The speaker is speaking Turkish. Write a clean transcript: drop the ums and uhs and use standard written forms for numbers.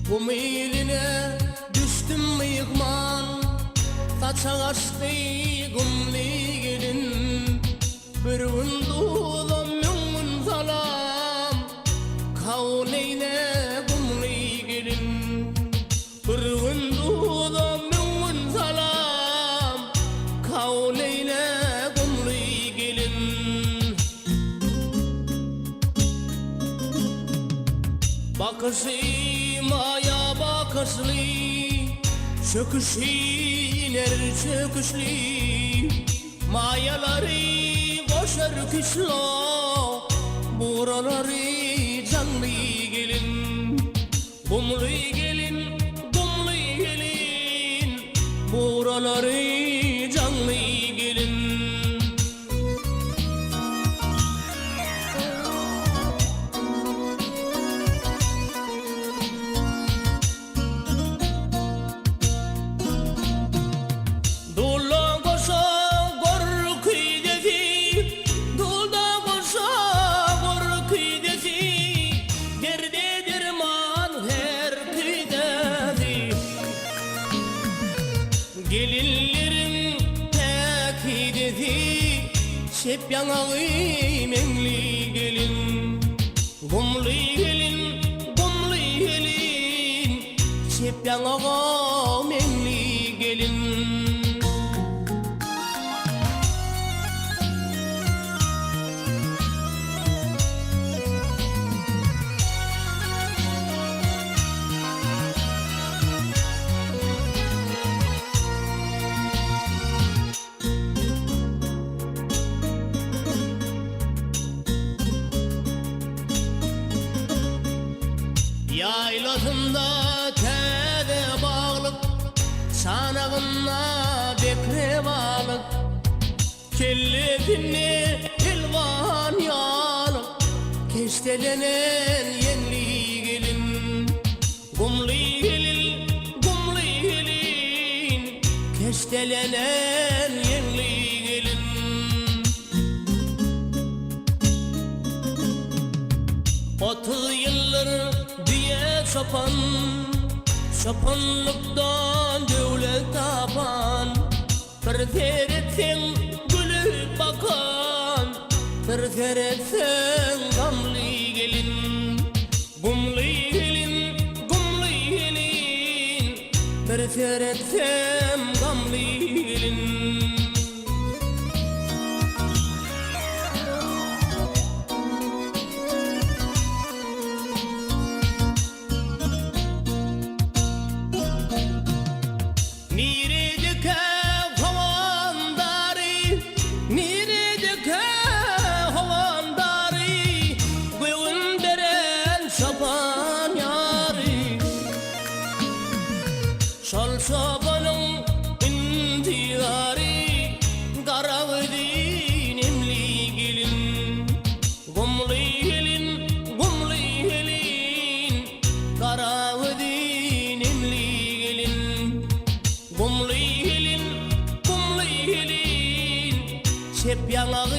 Bu meyline düştüm mıyıkman, saça açtı gümli gelin. Bir gün doğdum mümin salam, kavleyle gümli gelin. Bir gün doğdum mümin salam, kavleyle gümli gelin. Bakışı maya bakışlı, çöküşü iner çöküşlü. Mayaları boşar kışla, buraları canlı gelin. Gumlu gelin, gumlu gelin, buraları canlı gelin. Gelinlerim tek dedi, şep yanağı memli gelin. Gumlu gelin, gumlu gelin, şep yanağı memli gelin. Yaylasında tede bağlık, sanağına bekre bağlık. Kelletini elvan yalık, keştelenen yenli gelin. Gumlu gelin, gumlu gelin, keştelenen yenli gelin. Otuz yıllar diye çopan, çopanlıktan devlet tapan. Bir teretin gülüp bakan, bir teretin gamlı gelin. Gumlu gelin, gumlu gelin, bir teretin gamlı gelin. Şal şabanın intihari, karavdin emli gelin. Gumlu gelin, gumlu gelin, karavdin emli gelin. Gumlu gelin, gumlu gelin, şep yanağı